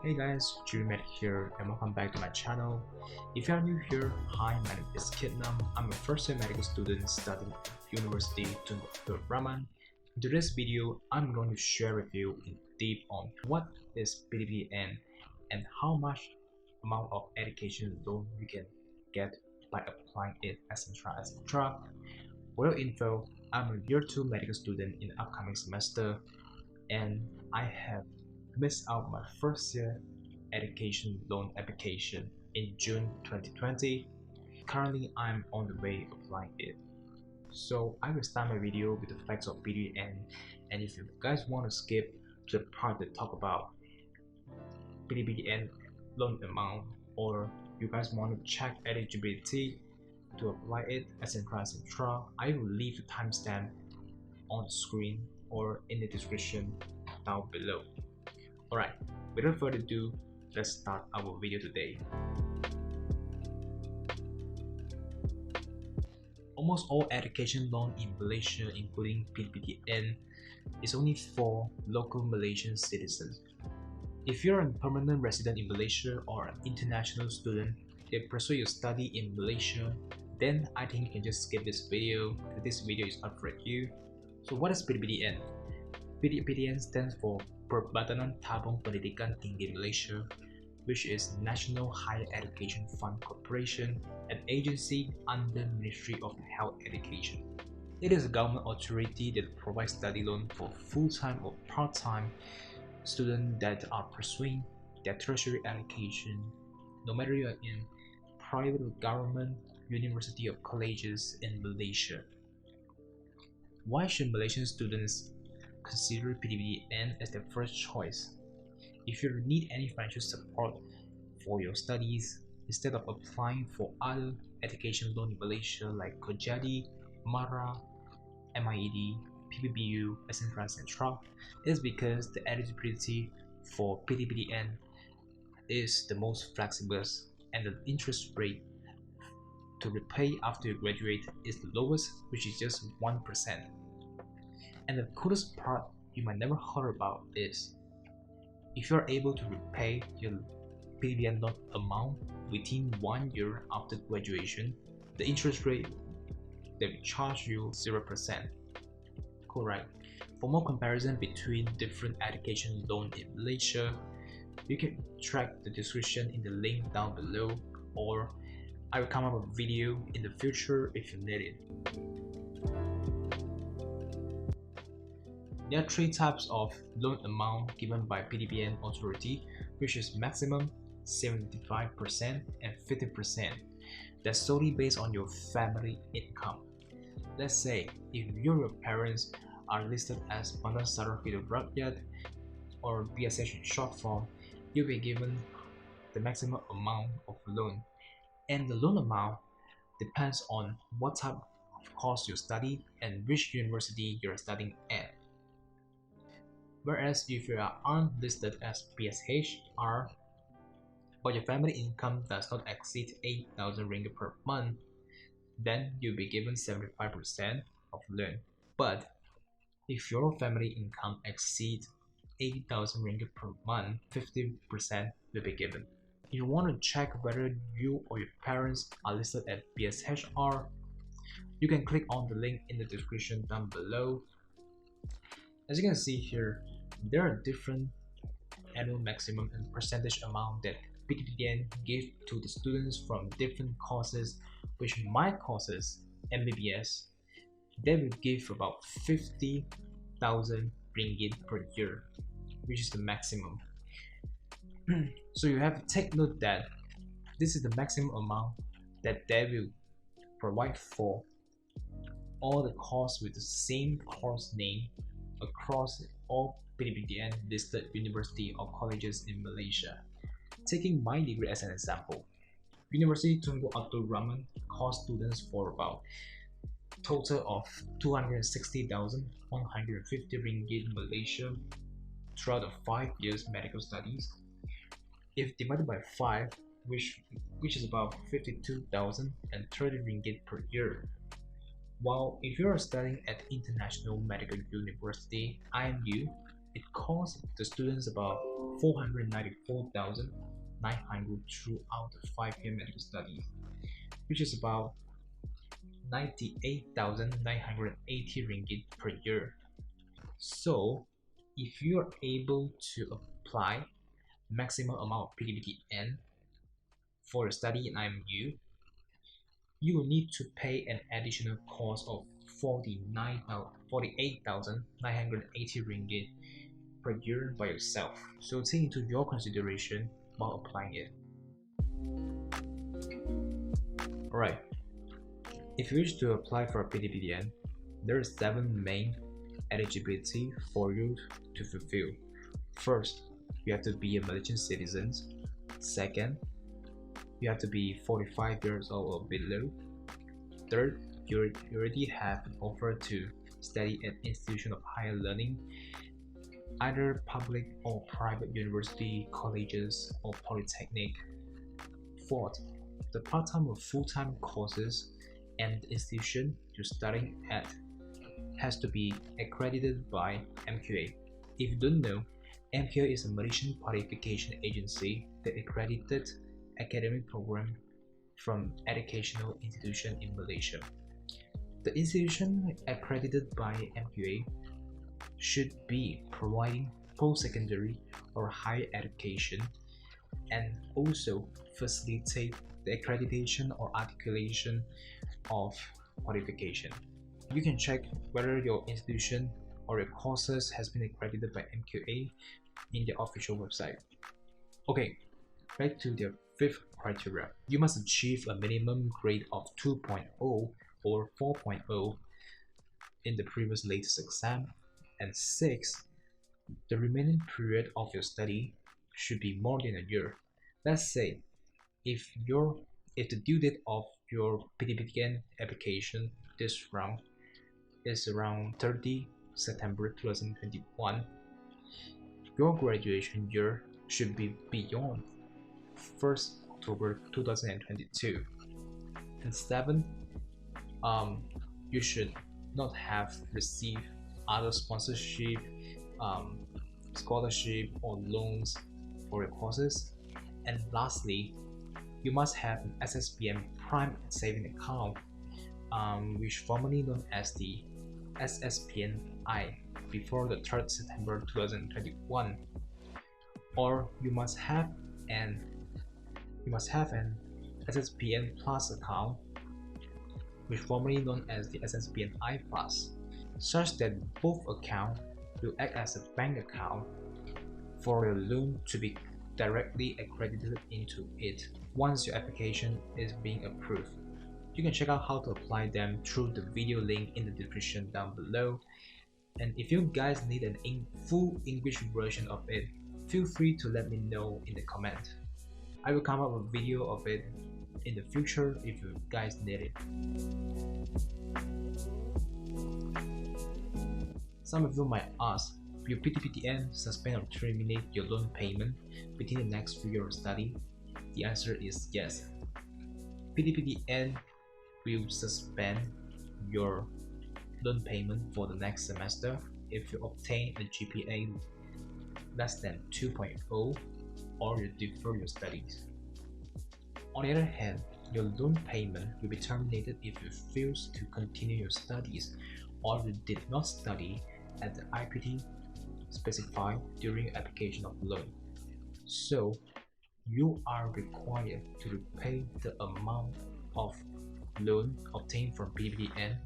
Hey guys, JimmyMedic here and welcome back to my channel. If you are new here, hi, my name is Kitnam. I'm a first year medical student studying at University Tunku Raman. In today's video, I'm going to share with you in deep on what is PTPTN and how much amount of education loan you can get by applying it, etc. For your info, I'm a year 2 medical student in the upcoming semester and I have missed out my first year education loan application in June 2020. Currently, I'm on the way applying it. So I will start my video with the facts of PTPTN, and if you guys want to skip to the part that talk about PTPTN loan amount, or you guys want to check eligibility to apply it, etc., I will leave the timestamp on the screen or in the description down below. Alright, without further ado, let's start our video today. Almost all education loan in Malaysia, including PTPTN, is only for local Malaysian citizens. If you're a permanent resident in Malaysia or an international student that pursue your study in Malaysia, then I think you can just skip this video because this video is not for you. So what is PTPTN? PTPTN stands for Pembatalan Perjanjian Tinggi Malaysia, which is National Higher Education Fund Corporation, an agency under Ministry of Health Education. It is a government authority that provides study loan for full-time or part-time students that are pursuing their tertiary education, no matter you are in private or government, university or colleges in Malaysia. Why should Malaysian students consider PTPTN as their first choice? If you need any financial support for your studies, instead of applying for other education loan in Malaysia like Kojadi, Mara, MIED, PPBU, etc., is because the eligibility for PTPTN is the most flexible and the interest rate to repay after you graduate is the lowest, which is just 1%. And the coolest part you might never heard about is if you're able to repay your PTPTN loan amount within 1 year after graduation, the interest rate they will charge you 0%. Cool, right? For more comparison between different education loans in Malaysia, you can track the description in the link down below, or I will come up with a video in the future if you need it. There are three types of loan amount given by PTPTN authority, which is maximum, 75%, and 50%. That's solely based on your family income. Let's say if your parents are listed as Bandar Sara Hidup Rakyat or BSH in short form, you'll be given the maximum amount of loan. And the loan amount depends on what type of course you study and which university you're studying at. Whereas if you are unlisted as PSHR, but your family income does not exceed 8,000 ringgit per month, then you'll be given 75% of loan. But if your family income exceeds 8,000 ringgit per month, 50% will be given. If you want to check whether you or your parents are listed at PSHR, you can click on the link in the description down below. As you can see here, there are different annual maximum and percentage amount that PTPTN give to the students from different courses, which my courses, MBBS, they will give about 50,000 ringgit per year, which is the maximum. So you have to take note that this is the maximum amount that they will provide for all the courses with the same course name across all PTPTN listed university or colleges in Malaysia. Taking my degree as an example, University Tunku Abdul Rahman cost students for about total of 260,150 ringgit in Malaysia throughout the 5 years medical studies. If divided by 5, which is about 52,030 ringgit per year. While if you are studying at International Medical University, IMU, it costs the students about 494,900 throughout the 5-year medical studies, which is about 98,980 ringgit per year. So, if you are able to apply maximum amount of PTPTN for a study in IMU, you will need to pay an additional cost of 48,980 ringgit per year by yourself. So take into your consideration while applying it. Alright, if you wish to apply for a PTPTN, there are 7 main eligibility for you to fulfill. First, you have to be a Malaysian citizen. Second, you have to be 45 years old or below. Third, you already have an offer to study at institution of higher learning, either public or private university, colleges, or polytechnic. Fourth, the part-time or full-time courses and the institution you're studying at has to be accredited by MQA. If you don't know, MQA is a Malaysian qualification agency that accredited academic program from educational institution in Malaysia. The institution accredited by MQA should be providing post-secondary or higher education and also facilitate the accreditation or articulation of qualification. You can check whether your institution or your courses has been accredited by MQA in their official website. Okay, back to the 5th criteria. You must achieve a minimum grade of 2.0 or 4.0 in the previous latest exam. And 6, the remaining period of your study should be more than a year. Let's say if the due date of your PTPTN application this round is around 30 September 2021, your graduation year should be beyond 1st October 2022. And 7, you should not have received other sponsorship, scholarship, or loans for your courses. And lastly, you must have an SSPN Prime Saving Account, which formerly known as the SSPNI, before the 3rd September 2021, or you must have an SSPN Plus account, which formerly known as the SSPNI Plus, such that both accounts will act as a bank account for your loan to be directly accredited into it once your application is being approved. You can check out how to apply them through the video link in the description down below. And if you guys need an full English version of it, feel free to let me know in the comment. I will come up with a video of it in the future if you guys need it. Some of you might ask, will PTPTN suspend or terminate your loan payment within the next few years of study? The answer is yes. PTPTN will suspend your loan payment for the next semester if you obtain a GPA less than 2.0 or you defer your studies. On the other hand, your loan payment will be terminated if you fail to continue your studies or you did not study at the IPT specified during your application of loan. So, you are required to repay the amount of loan obtained from PTPTN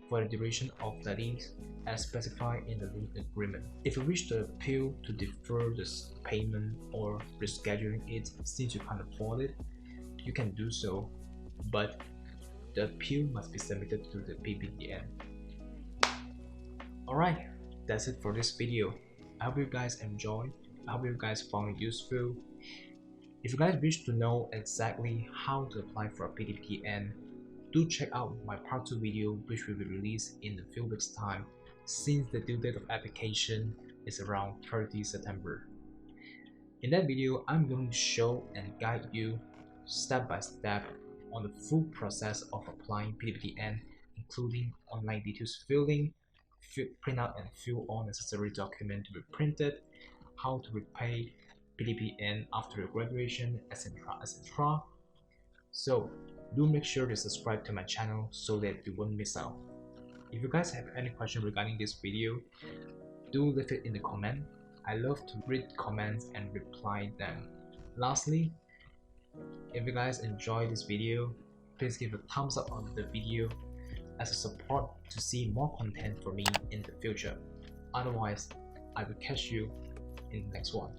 for the duration of studies as specified in the loan agreement. If you wish to appeal to defer this payment or rescheduling it since you can't afford it, you can do so, but the appeal must be submitted to the PTPTN. Alright, that's it for this video. I hope you guys enjoyed. I hope you guys found it useful. If you guys wish to know exactly how to apply for a PTPTN, do check out my part 2 video, which will be released in a few weeks time, since the due date of application is around 30 September. In that video, I'm going to show and guide you step by step on the full process of applying PTPTN, including online details filling, print out and fill all necessary documents to be printed, how to repay PTPN after your graduation, etc. etc. So do make sure to subscribe to my channel so that you won't miss out. If you guys have any question regarding this video, do leave it in the comment. I love to read comments and reply them. Lastly, if you guys enjoy this video, please give a thumbs up on the video as a support to see more content for me in the future. Otherwise, I will catch you in the next one.